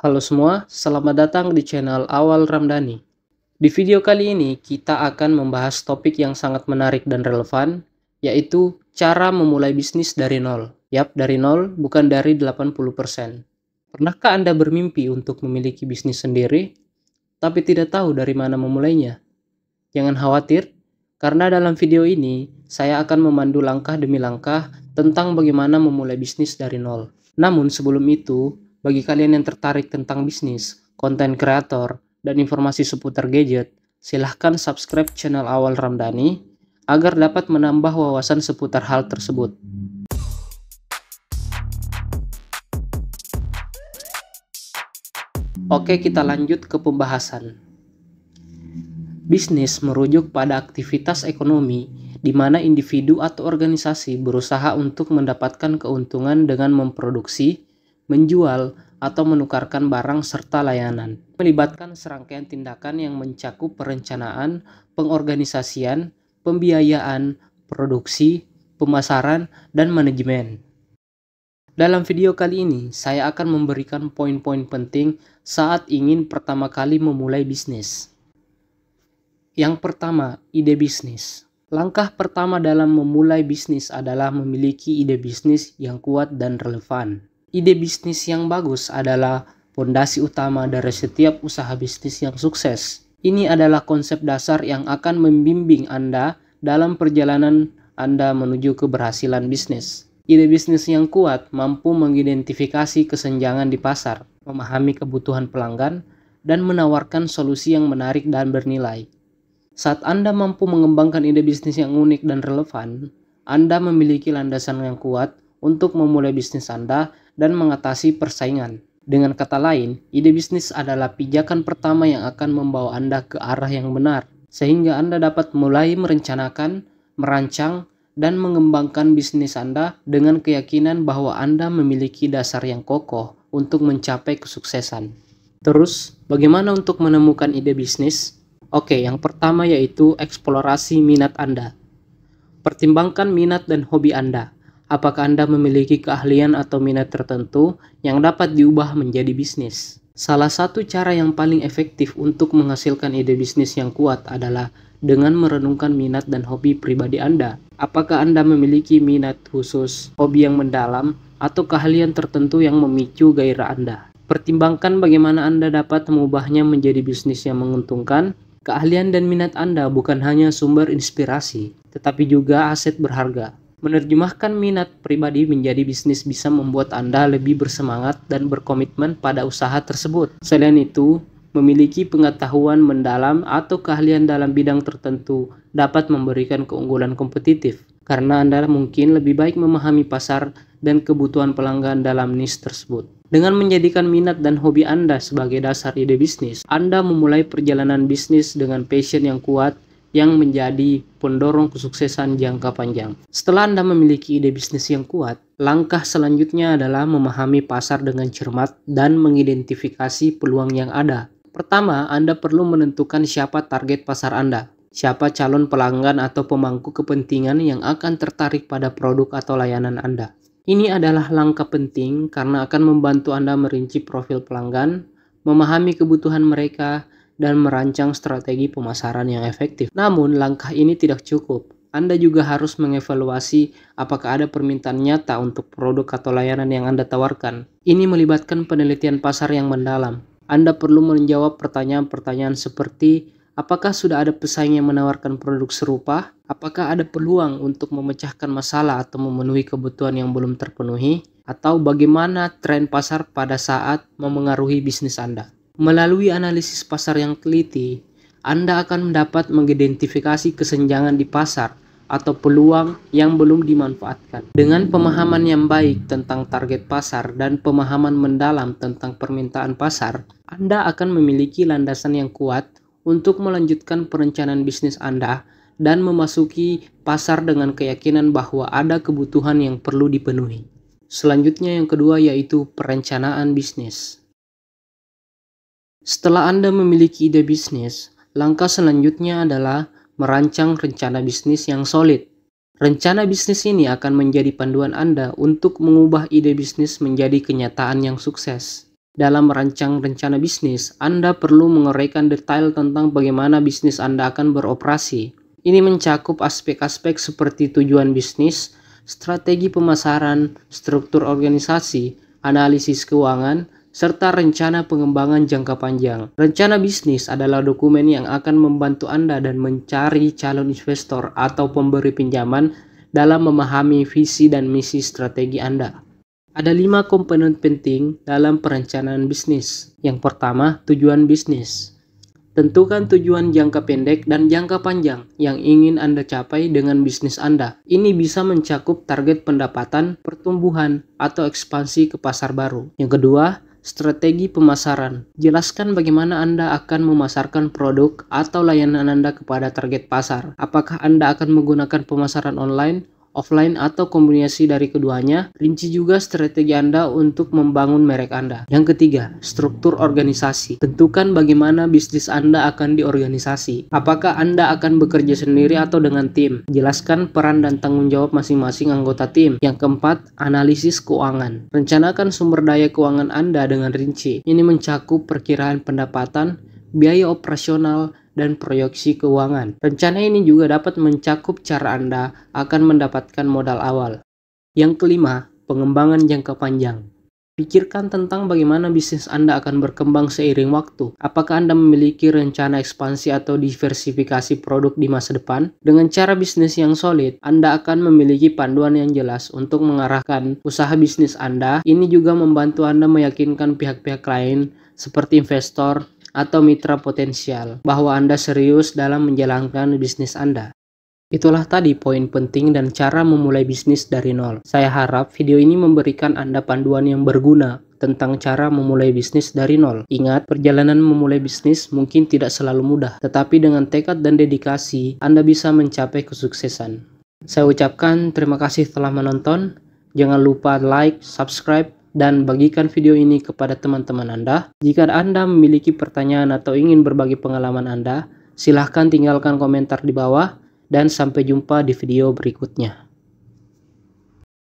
Halo semua, selamat datang di channel Awal Ramdhani. Di video kali ini kita akan membahas topik yang sangat menarik dan relevan, yaitu cara memulai bisnis dari nol. Yap, dari nol, bukan dari 80%. Pernahkah Anda bermimpi untuk memiliki bisnis sendiri, tapi tidak tahu dari mana memulainya? Jangan khawatir, karena dalam video ini saya akan memandu langkah demi langkah tentang bagaimana memulai bisnis dari nol. Namun sebelum itu, bagi kalian yang tertarik tentang bisnis, konten kreator, dan informasi seputar gadget, silahkan subscribe channel Awal Ramdhani agar dapat menambah wawasan seputar hal tersebut. Oke, kita lanjut ke pembahasan. Bisnis merujuk pada aktivitas ekonomi di mana individu atau organisasi berusaha untuk mendapatkan keuntungan dengan memproduksi, menjual, atau menukarkan barang serta layanan. Melibatkan serangkaian tindakan yang mencakup perencanaan, pengorganisasian, pembiayaan, produksi, pemasaran, dan manajemen. Dalam video kali ini, saya akan memberikan poin-poin penting saat ingin pertama kali memulai bisnis. Yang pertama, ide bisnis. Langkah pertama dalam memulai bisnis adalah memiliki ide bisnis yang kuat dan relevan. Ide bisnis yang bagus adalah fondasi utama dari setiap usaha bisnis yang sukses. Ini adalah konsep dasar yang akan membimbing Anda dalam perjalanan Anda menuju keberhasilan bisnis. Ide bisnis yang kuat mampu mengidentifikasi kesenjangan di pasar, memahami kebutuhan pelanggan, dan menawarkan solusi yang menarik dan bernilai. Saat Anda mampu mengembangkan ide bisnis yang unik dan relevan, Anda memiliki landasan yang kuat untuk memulai bisnis Anda dan mengatasi persaingan. Dengan kata lain, ide bisnis adalah pijakan pertama yang akan membawa Anda ke arah yang benar, sehingga Anda dapat mulai merencanakan, merancang, dan mengembangkan bisnis Anda dengan keyakinan bahwa Anda memiliki dasar yang kokoh untuk mencapai kesuksesan. Terus, bagaimana untuk menemukan ide bisnis? Oke, yang pertama yaitu eksplorasi minat Anda. Pertimbangkan minat dan hobi Anda. Apakah Anda memiliki keahlian atau minat tertentu yang dapat diubah menjadi bisnis? Salah satu cara yang paling efektif untuk menghasilkan ide bisnis yang kuat adalah dengan merenungkan minat dan hobi pribadi Anda. Apakah Anda memiliki minat khusus, hobi yang mendalam, atau keahlian tertentu yang memicu gairah Anda? Pertimbangkan bagaimana Anda dapat mengubahnya menjadi bisnis yang menguntungkan. Keahlian dan minat Anda bukan hanya sumber inspirasi, tetapi juga aset berharga. Menerjemahkan minat pribadi menjadi bisnis bisa membuat Anda lebih bersemangat dan berkomitmen pada usaha tersebut. Selain itu, memiliki pengetahuan mendalam atau keahlian dalam bidang tertentu dapat memberikan keunggulan kompetitif, karena Anda mungkin lebih baik memahami pasar dan kebutuhan pelanggan dalam niche tersebut. Dengan menjadikan minat dan hobi Anda sebagai dasar ide bisnis, Anda memulai perjalanan bisnis dengan passion yang kuat yang menjadi pendorong kesuksesan jangka panjang. Setelah Anda memiliki ide bisnis yang kuat, langkah selanjutnya adalah memahami pasar dengan cermat dan mengidentifikasi peluang yang ada. Pertama, Anda perlu menentukan siapa target pasar Anda. Siapa calon pelanggan atau pemangku kepentingan yang akan tertarik pada produk atau layanan Anda. Ini adalah langkah penting karena akan membantu Anda merinci profil pelanggan, memahami kebutuhan mereka, dan merancang strategi pemasaran yang efektif. Namun, langkah ini tidak cukup. Anda juga harus mengevaluasi apakah ada permintaan nyata untuk produk atau layanan yang Anda tawarkan. Ini melibatkan penelitian pasar yang mendalam. Anda perlu menjawab pertanyaan-pertanyaan seperti, apakah sudah ada pesaing yang menawarkan produk serupa? Apakah ada peluang untuk memecahkan masalah atau memenuhi kebutuhan yang belum terpenuhi? Atau bagaimana tren pasar pada saat memengaruhi bisnis Anda? Melalui analisis pasar yang teliti, Anda akan dapat mengidentifikasi kesenjangan di pasar atau peluang yang belum dimanfaatkan. Dengan pemahaman yang baik tentang target pasar dan pemahaman mendalam tentang permintaan pasar, Anda akan memiliki landasan yang kuat untuk melanjutkan perencanaan bisnis Anda dan memasuki pasar dengan keyakinan bahwa ada kebutuhan yang perlu dipenuhi. Selanjutnya yang kedua yaitu perencanaan bisnis. Setelah Anda memiliki ide bisnis, langkah selanjutnya adalah merancang rencana bisnis yang solid. Rencana bisnis ini akan menjadi panduan Anda untuk mengubah ide bisnis menjadi kenyataan yang sukses. Dalam merancang rencana bisnis, Anda perlu menguraikan detail tentang bagaimana bisnis Anda akan beroperasi. Ini mencakup aspek-aspek seperti tujuan bisnis, strategi pemasaran, struktur organisasi, analisis keuangan, serta rencana pengembangan jangka panjang. Rencana bisnis adalah dokumen yang akan membantu Anda dan mencari calon investor atau pemberi pinjaman dalam memahami visi dan misi strategi Anda. Ada 5 komponen penting dalam perencanaan bisnis. Yang pertama, tujuan bisnis. Tentukan tujuan jangka pendek dan jangka panjang yang ingin Anda capai dengan bisnis Anda. Ini bisa mencakup target pendapatan, pertumbuhan, atau ekspansi ke pasar baru. Yang kedua, strategi pemasaran. Jelaskan bagaimana Anda akan memasarkan produk atau layanan Anda kepada target pasar. Apakah Anda akan menggunakan pemasaran online, offline, atau kombinasi dari keduanya? Rinci juga strategi Anda untuk membangun merek Anda. Yang ketiga, struktur organisasi. Tentukan bagaimana bisnis Anda akan diorganisasi. Apakah Anda akan bekerja sendiri atau dengan tim? Jelaskan peran dan tanggung jawab masing-masing anggota tim. Yang keempat, analisis keuangan. Rencanakan sumber daya keuangan Anda dengan rinci. Ini mencakup perkiraan pendapatan, biaya operasional, dan proyeksi keuangan. Rencana ini juga dapat mencakup cara Anda akan mendapatkan modal awal. Yang kelima, pengembangan jangka panjang. Pikirkan tentang bagaimana bisnis Anda akan berkembang seiring waktu. Apakah Anda memiliki rencana ekspansi atau diversifikasi produk di masa depan? Dengan cara bisnis yang solid, Anda akan memiliki panduan yang jelas untuk mengarahkan usaha bisnis Anda. Ini juga membantu Anda meyakinkan pihak-pihak lain seperti investor atau mitra potensial bahwa Anda serius dalam menjalankan bisnis Anda. Itulah tadi poin penting dan cara memulai bisnis dari nol. Saya harap video ini memberikan Anda panduan yang berguna tentang cara memulai bisnis dari nol. Ingat, perjalanan memulai bisnis mungkin tidak selalu mudah, tetapi dengan tekad dan dedikasi, Anda bisa mencapai kesuksesan. Saya ucapkan terima kasih telah menonton. Jangan lupa like, subscribe, dan bagikan video ini kepada teman-teman Anda. Jika Anda memiliki pertanyaan atau ingin berbagi pengalaman Anda, silahkan tinggalkan komentar di bawah, dan sampai jumpa di video berikutnya.